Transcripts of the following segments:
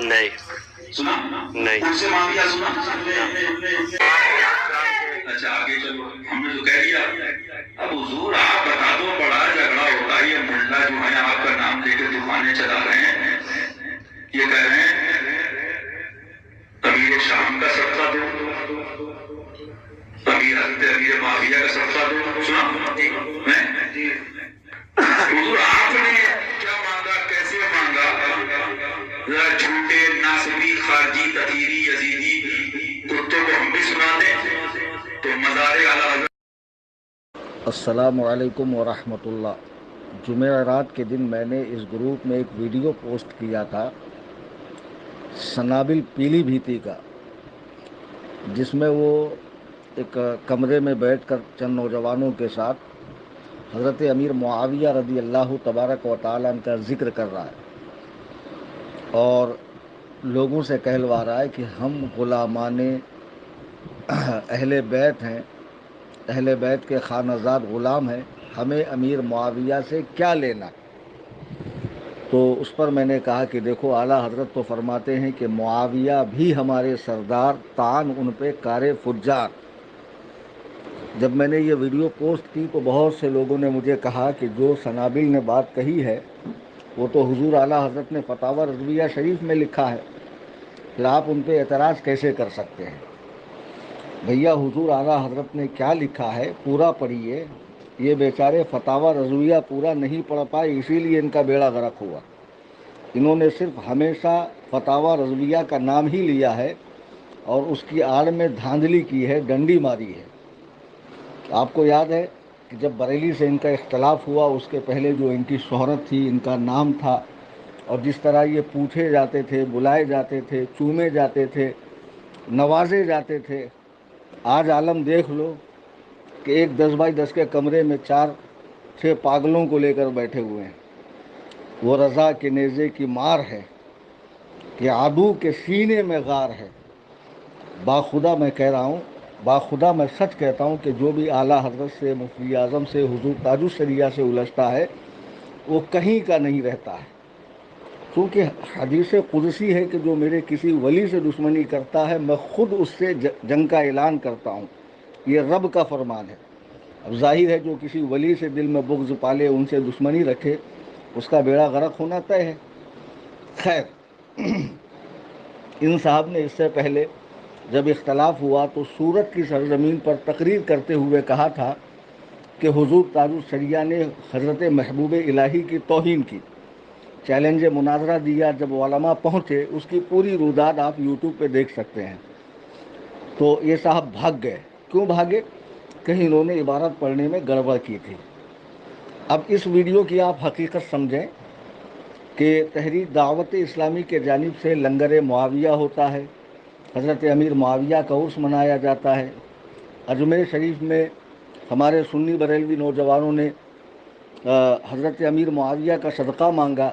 نہیں سنا نہیں ان سے معافیا سنا؟ اچھا آگے چلو، ہم نے تو کہہ دیا۔ اب حضور آپ بتا دو، بڑا جھگڑا ہوتا ہے، یہ ملا جو ہے آپ کا نام لے کے دکانیں چلا رہے ہیں، یہ کہہ رہے ہیں امیر شام کا صدقہ دو، امیر معاویہ کا صدقہ دو۔ سنا حضور آپ نے کیا مانگا، کیسے مانگا؟ ذرا جھوٹے ناسبی خارجی تطہیری یزیدی کتوں کو ہم بھی سنا دیں تو مزار اعلیٰ حضرت۔ السلام علیکم ورحمۃ اللہ۔ جمعرات کے دن میں نے اس گروپ میں ایک ویڈیو پوسٹ کیا تھا سنابل پیلی بھیتی کا، جس میں وہ ایک کمرے میں بیٹھ کر چند نوجوانوں کے ساتھ حضرت امیر معاویہ رضی اللہ تبارک و تعالیٰ عنہ کا ذکر کر رہا ہے اور لوگوں سے کہلوا رہا ہے کہ ہم غلامان اہل بیت ہیں، اہل بیت کے خانہ زاد غلام ہیں، ہمیں امیر معاویہ سے کیا لینا۔ تو اس پر میں نے کہا کہ دیکھو اعلیٰ حضرت تو فرماتے ہیں کہ معاویہ بھی ہمارے سردار، طعن ان پہ کار فجار۔ جب میں نے یہ ویڈیو پوسٹ کی تو بہت سے لوگوں نے مجھے کہا کہ جو سنابل نے بات کہی ہے وہ تو حضور اعلیٰ حضرت نے فتاوی رضویہ شریف میں لکھا ہے، پھر آپ ان پہ اعتراض کیسے کر سکتے ہیں؟ بھیا حضور اعلیٰ حضرت نے کیا لکھا ہے پورا پڑھیے۔ یہ بیچارے فتاوی رضویہ پورا نہیں پڑھ پائے، اسی لیے ان کا بیڑا غرق ہوا۔ انہوں نے صرف ہمیشہ فتاوی رضویہ کا نام ہی لیا ہے اور اس کی آڑ میں دھاندلی کی ہے، ڈنڈی ماری ہے۔ آپ کو یاد ہے کہ جب بریلی سے ان کا اختلاف ہوا اس کے پہلے جو ان کی شہرت تھی، ان کا نام تھا، اور جس طرح یہ پوچھے جاتے تھے، بلائے جاتے تھے، چومے جاتے تھے، نوازے جاتے تھے، آج عالم دیکھ لو کہ ایک 10x10 کے کمرے میں 4-6 پاگلوں کو لے کر بیٹھے ہوئے ہیں۔ وہ رضا کے نیزے کی مار ہے کہ عدو کے سینے میں غار ہے۔ باخدا میں کہہ رہا ہوں، باخدا میں سچ کہتا ہوں کہ جو بھی اعلیٰ حضرت سے، مفتی اعظم سے، حضور تاج الشریعہ سے الجھتا ہے وہ کہیں کا نہیں رہتا ہے، کیونکہ حدیث قدسی ہے کہ جو میرے کسی ولی سے دشمنی کرتا ہے میں خود اس سے جنگ کا اعلان کرتا ہوں، یہ رب کا فرمان ہے۔ اب ظاہر ہے جو کسی ولی سے دل میں بغض پالے، ان سے دشمنی رکھے، اس کا بیڑا غرق ہونا طے ہے۔ خیر، ان صاحب نے اس سے پہلے جب اختلاف ہوا تو سورت کی سرزمین پر تقریر کرتے ہوئے کہا تھا کہ حضور تاج الشریعہ نے حضرت محبوب الہی کی توہین کی۔ چیلنج مناظرہ دیا، جب علماء پہنچے اس کی پوری روداد آپ یوٹیوب پہ دیکھ سکتے ہیں۔ تو یہ صاحب بھاگ گئے۔ کیوں بھاگے؟ کہیں انہوں نے عبارت پڑھنے میں گڑبڑ کی تھی۔ اب اس ویڈیو کی آپ حقیقت سمجھیں کہ تحریک دعوت اسلامی کے جانب سے لنگر معاویہ ہوتا ہے، حضرت امیر معاویہ کا عرس منایا جاتا ہے، اجمیر شریف میں ہمارے سنی بریلوی نوجوانوں نے حضرت امیر معاویہ کا صدقہ مانگا،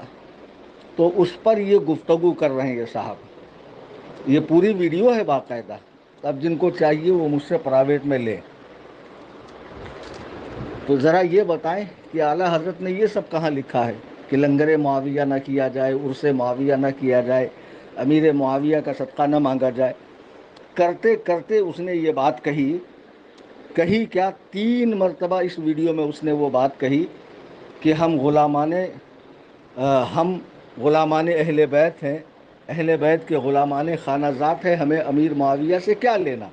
تو اس پر یہ گفتگو کر رہے ہیں یہ صاحب۔ یہ پوری ویڈیو ہے باقاعدہ، اب جن کو چاہیے وہ مجھ سے پرائیویٹ میں لیں۔ تو ذرا یہ بتائیں کہ اعلیٰ حضرت نے یہ سب کہاں لکھا ہے کہ لنگر معاویہ نہ کیا جائے، عرس معاویہ نہ کیا جائے، امیر معاویہ کا صدقہ نہ مانگا جائے؟ کرتے کرتے اس نے یہ بات کہی کیا 3 مرتبہ اس ویڈیو میں اس نے وہ بات کہی کہ ہم غلامان اہل بیت ہیں، اہل بیت کے غلامان خانہ ذات ہیں، ہمیں امیر معاویہ سے کیا لینا،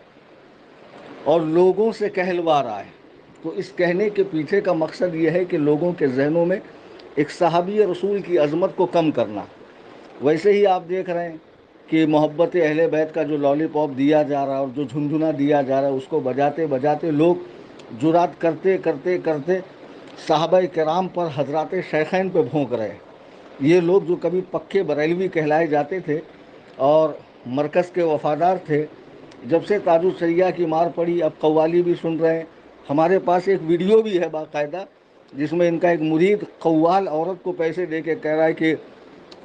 اور لوگوں سے کہلوا رہا ہے۔ تو اس کہنے کے پیچھے کا مقصد یہ ہے کہ لوگوں کے ذہنوں میں ایک صحابی رسول کی عظمت کو کم کرنا۔ ویسے ہی آپ دیکھ رہے ہیں کہ محبت اہل بیت کا جو لالی پاپ دیا جا رہا ہے اور جو جھنجھنا دیا جا رہا ہے، اس کو بجاتے بجاتے لوگ جرات کرتے کرتے کرتے صحابہ کرام پر، حضرات شیخین پہ بھونک رہے ہیں۔ یہ لوگ جو کبھی پکے بریلوی کہلائے جاتے تھے اور مرکز کے وفادار تھے، جب سے تاج الشریعہ کی مار پڑی اب قوالی بھی سن رہے ہیں۔ ہمارے پاس ایک ویڈیو بھی ہے باقاعدہ جس میں ان کا ایک مرید قوال عورت کو پیسے دے کے کہہ رہا ہے کہ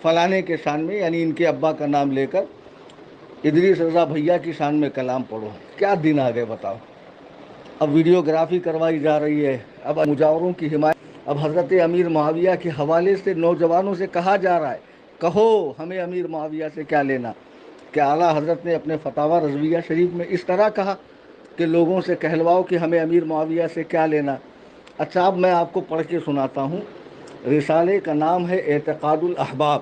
فلانے کے شان میں، یعنی ان کے ابا کا نام لے کر، ادریس رضا بھیا کی شان میں کلام پڑھو۔ کیا دن آ گئے بتاؤ۔ اب ویڈیوگرافی کروائی جا رہی ہے، اب مجاوروں کی حمایت، اب حضرت امیر معاویہ کے حوالے سے نوجوانوں سے کہا جا رہا ہے کہو ہمیں امیر معاویہ سے کیا لینا. کہ اعلیٰ حضرت نے اپنے فتاوی رضویہ شریف میں اس طرح کہا کہ لوگوں سے کہلواؤ کہ ہمیں امیر معاویہ سے کیا لینا. اچھا اب میں آپ کو پڑھ کے سناتا ہوں. رسالے کا نام ہے اعتقاد الاحباب.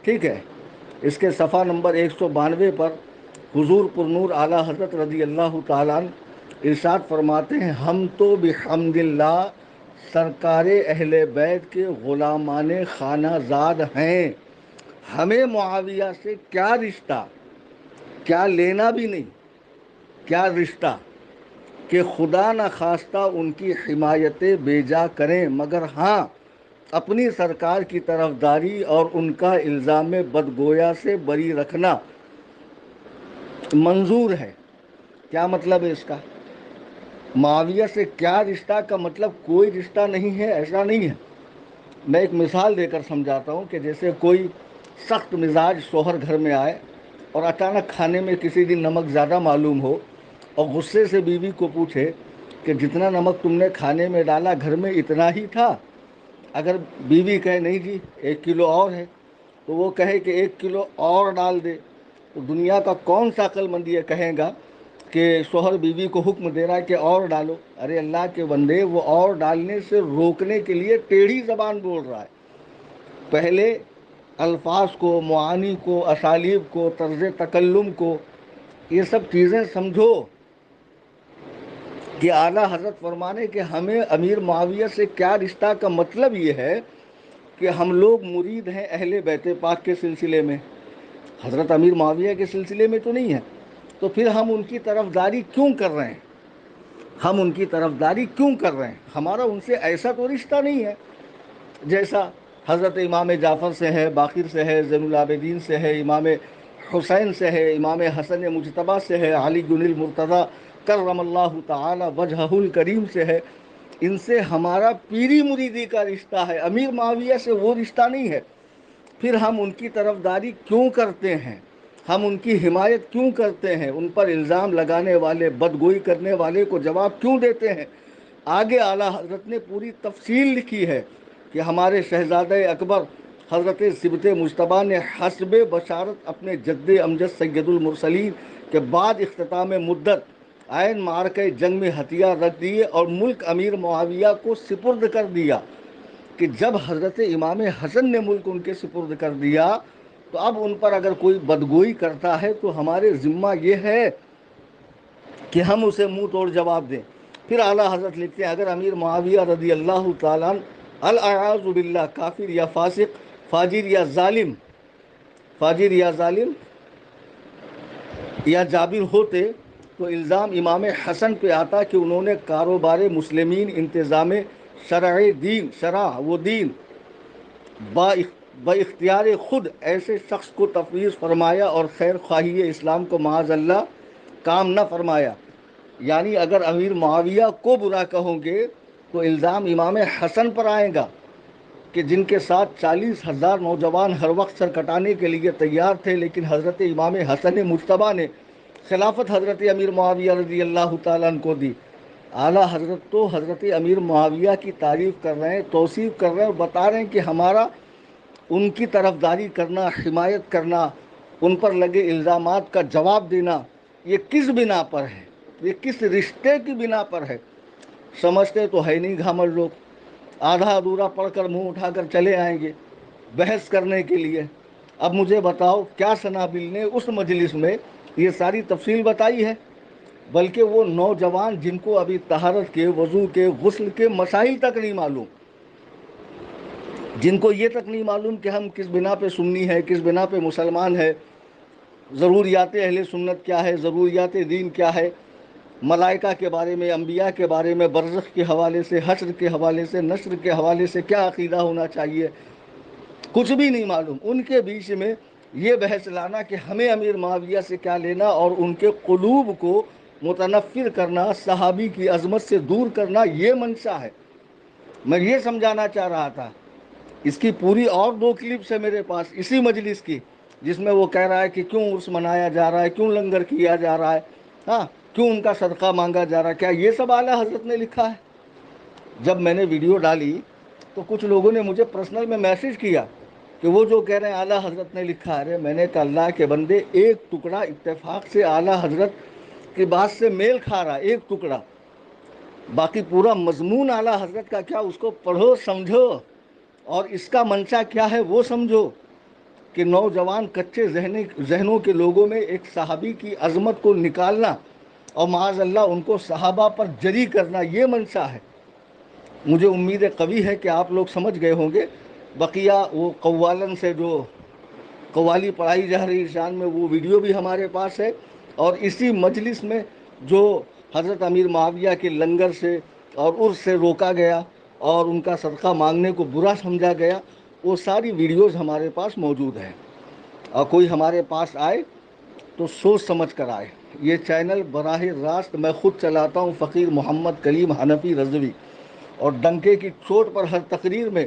ٹھیک ہے. اس کے صفحہ نمبر 192 پر حضور پرنور اعلیٰ حضرت رضی اللہ تعالیٰ عنہ ارشاد فرماتے ہیں ہم تو بحمد اللہ سرکار اہل بیت کے غلامان خانہ زاد ہیں. ہمیں معاویہ سے کیا رشتہ, کیا لینا بھی نہیں, کیا رشتہ کہ خدا نخواستہ ان کی حمایت بیجا کریں, مگر ہاں اپنی سرکار کی طرفداری اور ان کا الزام بدگویا سے بری رکھنا منظور ہے. کیا مطلب ہے اس کا؟ معاویہ سے کیا رشتہ کا مطلب کوئی رشتہ نہیں ہے, ایسا نہیں ہے. میں ایک مثال دے کر سمجھاتا ہوں کہ جیسے کوئی سخت مزاج شوہر گھر میں آئے اور اچانک کھانے میں کسی دن نمک زیادہ معلوم ہو اور غصے سے بیوی کو پوچھے کہ جتنا نمک تم نے کھانے میں ڈالا گھر میں اتنا ہی تھا. اگر بیوی کہے نہیں جی 1 کلو اور ہے, تو وہ کہے کہ 1 کلو اور ڈال دے, تو دنیا کا کون سا عقل مند یہ کہے گا کہ شوہر بیوی کو حکم دے رہا ہے کہ اور ڈالو؟ ارے اللہ کے بندے, وہ اور ڈالنے سے روکنے کے لیے ٹیڑھی زبان بول رہا ہے. پہلے الفاظ کو, معانی کو, اسالیب کو, طرز تکلم کو, یہ سب چیزیں سمجھو کہ اعلیٰ حضرت فرمانے کہ ہمیں امیر معاویہ سے کیا رشتہ کا مطلب یہ ہے کہ ہم لوگ مرید ہیں اہل بیت پاک کے سلسلے میں, حضرت امیر معاویہ کے سلسلے میں تو نہیں ہے. تو پھر ہم ان کی طرفداری کیوں کر رہے ہیں, ہم ان کی طرفداری کیوں کر رہے ہیں؟ ہمارا ان سے ایسا تو رشتہ نہیں ہے جیسا حضرت امام جعفر سے ہے, باقر سے ہے, زین العابدین سے ہے, امام حسین سے ہے, امام حسن مجتبیٰ سے ہے, علی بن المرتضیٰ کرم اللہ تعالی وجہہ الکریم سے ہے. ان سے ہمارا پیری مریدی کا رشتہ ہے, امیر معاویہ سے وہ رشتہ نہیں ہے. پھر ہم ان کی طرفداری کیوں کرتے ہیں, ہم ان کی حمایت کیوں کرتے ہیں, ان پر الزام لگانے والے, بدگوئی کرنے والے کو جواب کیوں دیتے ہیں؟ آگے اعلیٰ حضرت نے پوری تفصیل لکھی ہے کہ ہمارے شہزادہ اکبر حضرت سبط مجتبیٰ نے حسب بشارت اپنے جد امجد سید المرسلین کے بعد اختتام مدت عین معرکہ جنگ میں ہتھیار رکھ دیے اور ملک امیر معاویہ کو سپرد کر دیا. کہ جب حضرت امام حسن نے ملک ان کے سپرد کر دیا تو اب ان پر اگر کوئی بدگوئی کرتا ہے تو ہمارے ذمہ یہ ہے کہ ہم اسے منہ توڑ جواب دیں. پھر اعلیٰ حضرت لکھتے ہیں اگر امیر معاویہ رضی اللہ تعالیٰ الاعاذ باللہ کافر یا فاسق, فاجر یا ظالم, فاجر یا ظالم یا جابر ہوتے تو الزام امام حسن پہ آتا کہ انہوں نے کاروبار مسلمین, انتظام شرع دین, شرع و دین با اختیار خود ایسے شخص کو تفویض فرمایا اور خیر خواہی اسلام کو معاذ اللہ کام نہ فرمایا. یعنی اگر امیر معاویہ کو برا کہو گے تو الزام امام حسن پر آئے گا کہ جن کے ساتھ 40,000 نوجوان ہر وقت سر کٹانے کے لیے تیار تھے, لیکن حضرت امام حسن مجتبیٰ نے خلافت حضرت امیر معاویہ رضی اللہ تعالیٰ عنہ کو دی. اعلیٰ حضرت تو حضرت امیر معاویہ کی تعریف کر رہے ہیں, توصیف کر رہے ہیں, اور بتا رہے ہیں کہ ہمارا ان کی طرفداری کرنا, حمایت کرنا, ان پر لگے الزامات کا جواب دینا, یہ کس بنا پر ہے, یہ کس رشتے کی بنا پر ہے؟ سمجھتے تو ہے نہیں گھامر لوگ, آدھا ادھورا پڑھ کر منہ اٹھا کر چلے آئیں گے بحث کرنے کے لیے. اب مجھے بتاؤ کیا سنابل نے اس مجلس میں یہ ساری تفصیل بتائی ہے؟ بلکہ وہ نوجوان جن کو ابھی طہارت کے, وضو کے, غسل کے مسائل تک نہیں معلوم, جن کو یہ تک نہیں معلوم کہ ہم کس بنا پہ سنی ہے, کس بنا پہ مسلمان ہے, ضروریات اہل سنت کیا ہے, ضروریات دین کیا ہے, ملائکہ کے بارے میں, انبیاء کے بارے میں, برزخ کے حوالے سے, حشر کے حوالے سے, نشر کے حوالے سے کیا عقیدہ ہونا چاہیے, کچھ بھی نہیں معلوم. ان کے بیچ میں یہ بحث لانا کہ ہمیں امیر معاویہ سے کیا لینا اور ان کے قلوب کو متنفر کرنا, صحابی کی عظمت سے دور کرنا, یہ منشا ہے. میں یہ سمجھانا چاہ رہا تھا. اس کی پوری اور 2 کلپس ہے میرے پاس اسی مجلس کی, جس میں وہ کہہ رہا ہے کہ کیوں عرس منایا جا رہا ہے, کیوں لنگر کیا جا رہا ہے, ہاں کیوں ان کا صدقہ مانگا جا رہا ہے. کیا یہ سب اعلیٰ حضرت نے لکھا ہے؟ جب میں نے ویڈیو ڈالی تو کچھ لوگوں نے مجھے پرسنل میں میسج کیا کہ وہ جو کہہ رہے ہیں اعلیٰ حضرت نے لکھا ہے، میں نے کہا اللہ کے بندے ایک ٹکڑا اتفاق سے اعلیٰ حضرت کی بات سے میل کھا رہا، ایک ٹکڑا، باقی پورا مضمون اعلیٰ حضرت کا کیا، اس کو پڑھو سمجھو، اور اس کا منشا کیا ہے وہ سمجھو، کہ نوجوان کچے ذہنوں کے لوگوں میں ایک صحابی کی عظمت کو نکالنا اور معاذ اللہ ان کو صحابہ پر جری کرنا، یہ منشا ہے۔ مجھے امید قوی ہے کہ آپ لوگ سمجھ گئے ہوں گے۔ بقیہ وہ قوالن سے جو قوالی پڑھائی جا رہی شان میں، وہ ویڈیو بھی ہمارے پاس ہے، اور اسی مجلس میں جو حضرت امیر معاویہ کے لنگر سے اور عرس سے روکا گیا اور ان کا صدقہ مانگنے کو برا سمجھا گیا، وہ ساری ویڈیوز ہمارے پاس موجود ہیں، اور کوئی ہمارے پاس آئے تو سوچ سمجھ کر آئے۔ یہ چینل براہ راست میں خود چلاتا ہوں، فقیر محمد کلیم حنفی رضوی، اور ڈنکے کی چوٹ پر ہر تقریر میں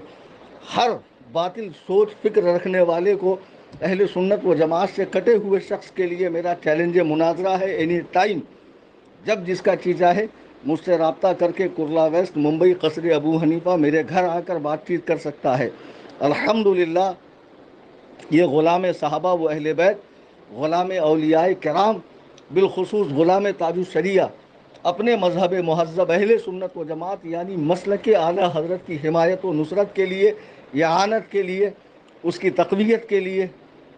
ہر باطل سوچ فکر رکھنے والے کو، اہل سنت و جماعت سے کٹے ہوئے شخص کے لیے میرا چیلنج مناظرہ ہے، اینی ٹائم جب جس کا چیز ہے مجھ سے رابطہ کر کے کرلا ویسٹ، ممبئی، قصر ابو حنیفہ میرے گھر آ کر بات چیت کر سکتا ہے۔ الحمدللہ یہ غلام صحابہ و اہل بیت، غلام اولیاء کرام، بالخصوص غلام تاج الشریعہ، اپنے مذہب مہذب اہل سنت و جماعت یعنی مسلک اعلیٰ حضرت کی حمایت و نصرت کے لیے، اعانت کے لیے، اس کی تقویت کے لیے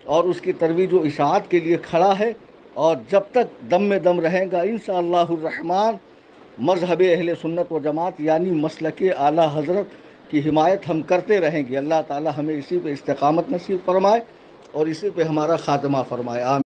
اور اس کی ترویج و اشاعت کے لیے کھڑا ہے، اور جب تک دم میں دم رہے گا انشاءاللہ الرحمن مذہب اہل سنت و جماعت یعنی مسلک اعلیٰ حضرت کی حمایت ہم کرتے رہیں گے۔ اللہ تعالی ہمیں اسی پہ استقامت نصیب فرمائے اور اسی پہ ہمارا خاتمہ فرمائے، آمین۔